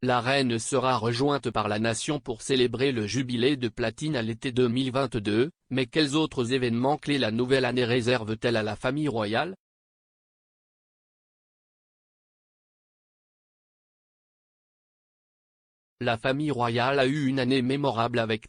la reine sera rejointe par la nation pour célébrer le jubilé de platine à l'été 2022, mais quels autres événements clés la nouvelle année réserve-t-elle à la famille royale? La famille royale a eu une année mémorable avec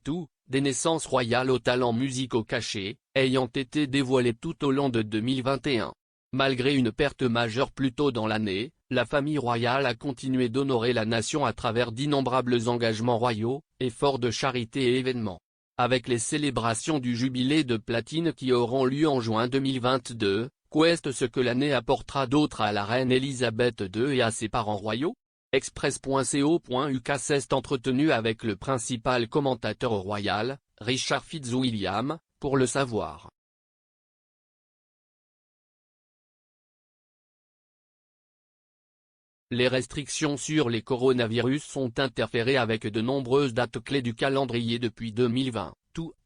des naissances royales aux talents musicaux cachés, ayant été dévoilées tout au long de 2021. Malgré une perte majeure plus tôt dans l'année, la famille royale a continué d'honorer la nation à travers d'innombrables engagements royaux, efforts de charité et événements. Avec les célébrations du jubilé de platine qui auront lieu en juin 2022, qu'est ce que l'année apportera d'autre à la reine Elisabeth II et à ses parents royaux? Express.co.uk s'est entretenu avec le principal commentateur royal, Richard Fitzwilliam, pour le savoir. Les restrictions sur les coronavirus ont interféré avec de nombreuses dates clés du calendrier depuis 2020,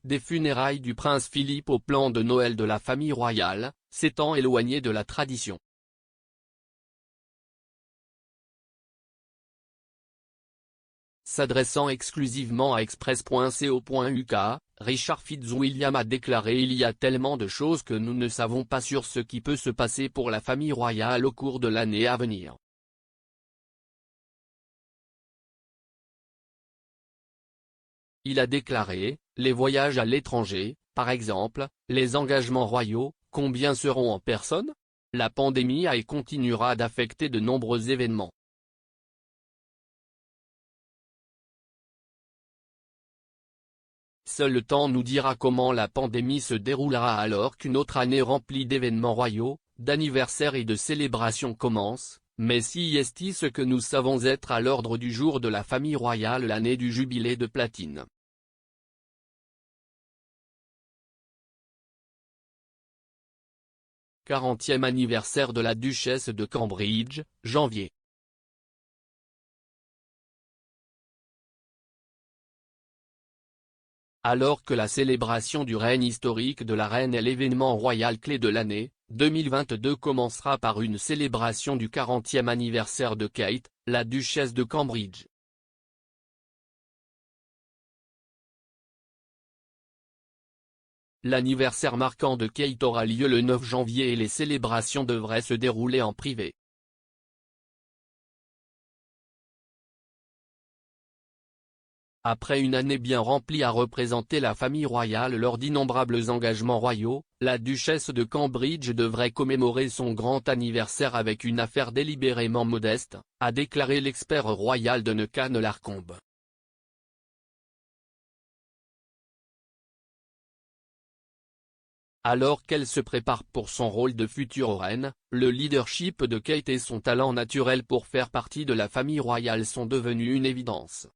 des funérailles du prince Philippe au plan de Noël de la famille royale, s'étant éloigné de la tradition. S'adressant exclusivement à Express.co.uk, Richard Fitzwilliam a déclaré: il y a tellement de choses que nous ne savons pas sur ce qui peut se passer pour la famille royale au cours de l'année à venir. Il a déclaré, les voyages à l'étranger, par exemple, les engagements royaux, combien seront en personne? La pandémie a et continuera d'affecter de nombreux événements. Seul le temps nous dira comment la pandémie se déroulera alors qu'une autre année remplie d'événements royaux, d'anniversaires et de célébrations commence, mais si est ce que nous savons être à l'ordre du jour de la famille royale l'année du jubilé de platine. 40e anniversaire de la duchesse de Cambridge, janvier. Alors que la célébration du règne historique de la reine est l'événement royal clé de l'année, 2022 commencera par une célébration du 40e anniversaire de Kate, la duchesse de Cambridge. L'anniversaire marquant de Kate aura lieu le 9 janvier et les célébrations devraient se dérouler en privé. Après une année bien remplie à représenter la famille royale lors d'innombrables engagements royaux, la duchesse de Cambridge devrait commémorer son grand anniversaire avec une affaire délibérément modeste, a déclaré l'expert royal de Necane-Larcombe. Alors qu'elle se prépare pour son rôle de future reine, le leadership de Kate et son talent naturel pour faire partie de la famille royale sont devenus une évidence.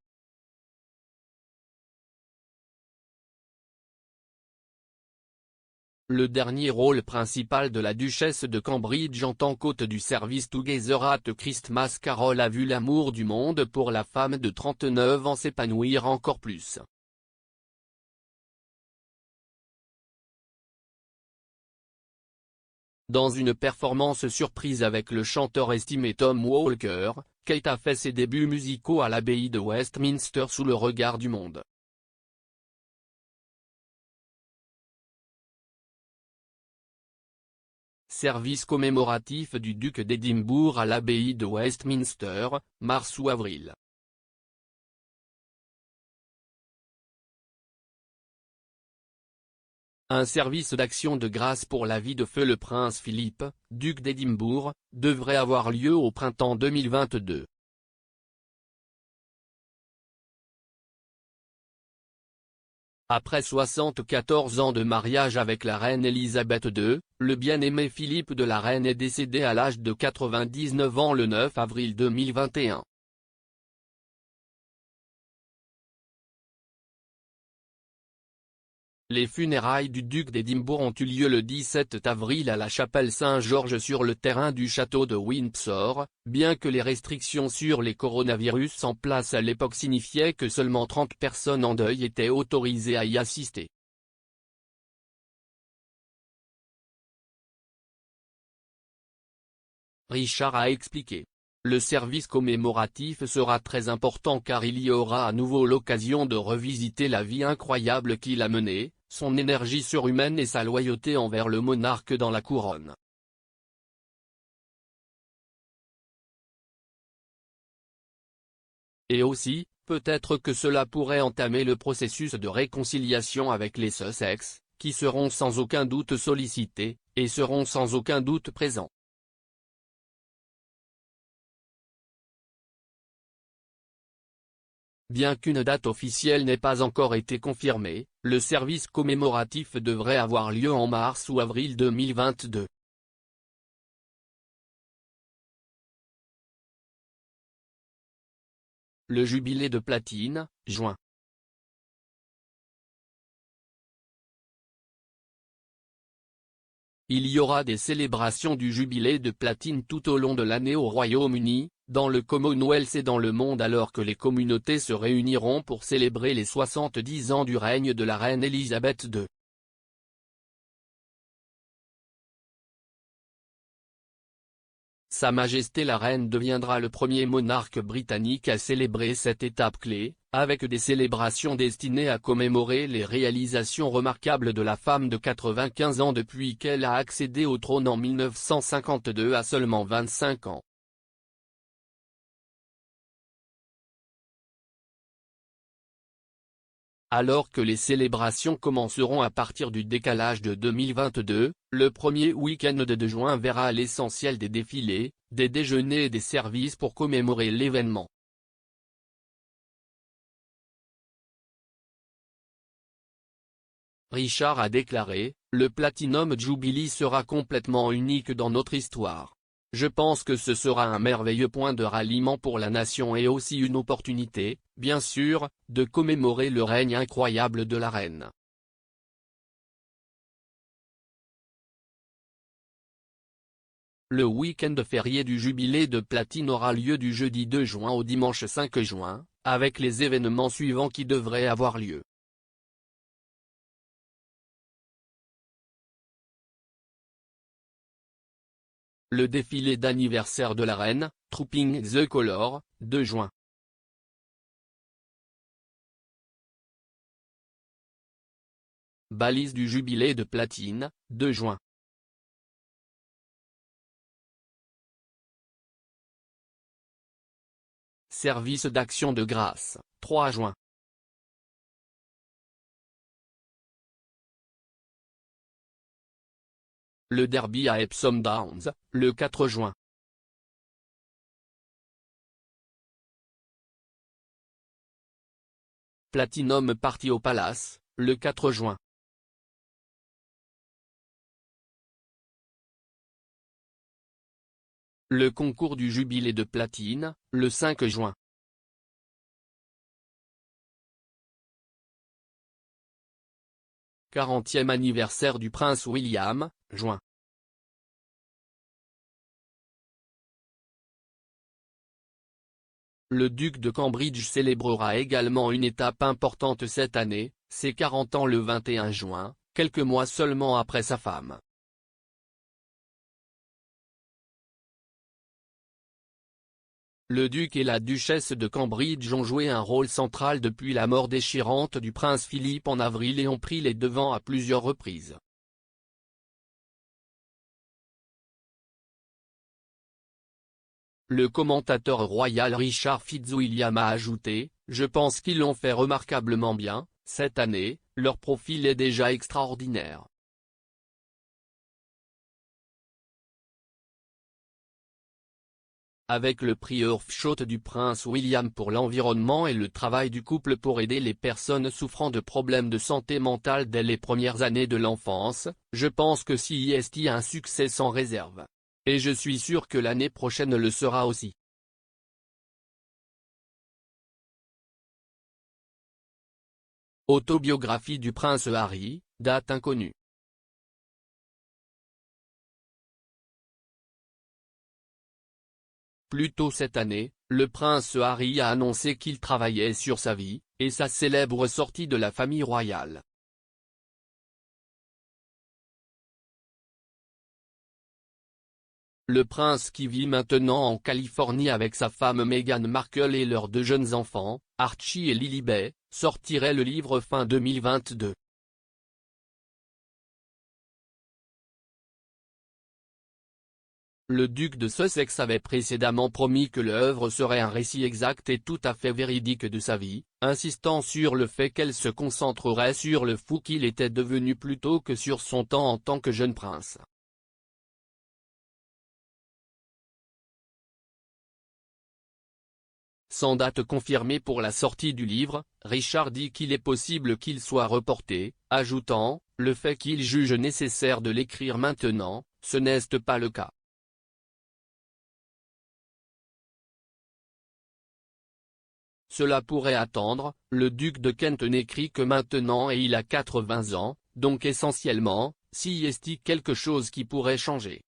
Le dernier rôle principal de la duchesse de Cambridge en tant qu'hôte du service Together at Christmas Carol a vu l'amour du monde pour la femme de 39 ans s'épanouir encore plus. Dans une performance surprise avec le chanteur estimé Tom Walker, Kate a fait ses débuts musicaux à l'abbaye de Westminster sous le regard du monde. Service commémoratif du duc d'Édimbourg à l'abbaye de Westminster, mars ou avril. Un service d'action de grâce pour la vie de feu le prince Philippe, duc d'Édimbourg, devrait avoir lieu au printemps 2022. Après 74 ans de mariage avec la reine Elisabeth II, le bien-aimé Philippe de la reine est décédé à l'âge de 99 ans le 9 avril 2021. Les funérailles du duc d'Édimbourg ont eu lieu le 17 avril à la chapelle Saint-Georges sur le terrain du château de Windsor, bien que les restrictions sur les coronavirus en place à l'époque signifiaient que seulement 30 personnes en deuil étaient autorisées à y assister. Richard a expliqué. Le service commémoratif sera très important car il y aura à nouveau l'occasion de revisiter la vie incroyable qu'il a menée, son énergie surhumaine et sa loyauté envers le monarque dans la couronne. Et aussi, peut-être que cela pourrait entamer le processus de réconciliation avec les Sussex, qui seront sans aucun doute sollicités, et seront sans aucun doute présents. Bien qu'une date officielle n'ait pas encore été confirmée, le service commémoratif devrait avoir lieu en mars ou avril 2022. Le jubilé de platine, juin. Il y aura des célébrations du jubilé de platine tout au long de l'année au Royaume-Uni, dans le Commonwealth et dans le monde alors que les communautés se réuniront pour célébrer les 70 ans du règne de la reine Elisabeth II. Sa Majesté la Reine deviendra le premier monarque britannique à célébrer cette étape clé, avec des célébrations destinées à commémorer les réalisations remarquables de la femme de 95 ans depuis qu'elle a accédé au trône en 1952 à seulement 25 ans. Alors que les célébrations commenceront à partir du décalage de 2022, le premier week-end de juin verra l'essentiel des défilés, des déjeuners et des services pour commémorer l'événement. Richard a déclaré, « Le Platinum Jubilee sera complètement unique dans notre histoire. Je pense que ce sera un merveilleux point de ralliement pour la nation et aussi une opportunité, bien sûr, de commémorer le règne incroyable de la reine. » Le week-end férié du jubilé de platine aura lieu du jeudi 2 juin au dimanche 5 juin, avec les événements suivants qui devraient avoir lieu. Le défilé d'anniversaire de la reine, Trooping the Colour, 2 juin. Balise du jubilé de platine, 2 juin. Service d'action de grâce, 3 juin. Le derby à Epsom Downs, le 4 juin. Platinum Party au Palace, le 4 juin. Le concours du jubilé de platine, le 5 juin. « 40e anniversaire du prince William, juin. Le duc de Cambridge célébrera également une étape importante cette année, ses 40 ans le 21 juin, quelques mois seulement après sa femme. Le duc et la duchesse de Cambridge ont joué un rôle central depuis la mort déchirante du prince Philippe en avril et ont pris les devants à plusieurs reprises. Le commentateur royal Richard Fitzwilliam a ajouté, « Je pense qu'ils l'ont fait remarquablement bien, cette année, leur profil est déjà extraordinaire. » Avec le prix Earthshot du prince William pour l'environnement et le travail du couple pour aider les personnes souffrant de problèmes de santé mentale dès les premières années de l'enfance, je pense que CIST a un succès sans réserve. Et je suis sûr que l'année prochaine le sera aussi. Autobiographie du prince Harry, date inconnue. Plus tôt cette année, le prince Harry a annoncé qu'il travaillait sur sa vie, et sa célèbre sortie de la famille royale. Le prince qui vit maintenant en Californie avec sa femme Meghan Markle et leurs 2 jeunes enfants, Archie et Lilibet, sortirait le livre fin 2022. Le duc de Sussex avait précédemment promis que l'œuvre serait un récit exact et tout à fait véridique de sa vie, insistant sur le fait qu'elle se concentrerait sur le fou qu'il était devenu plutôt que sur son temps en tant que jeune prince. Sans date confirmée pour la sortie du livre, Richard dit qu'il est possible qu'il soit reporté, ajoutant « Le fait qu'il juge nécessaire de l'écrire maintenant, ce n'est pas le cas. Cela pourrait attendre, le duc de Kent n'écrit que maintenant et il a 80 ans, donc essentiellement, s'y est quelque chose qui pourrait changer.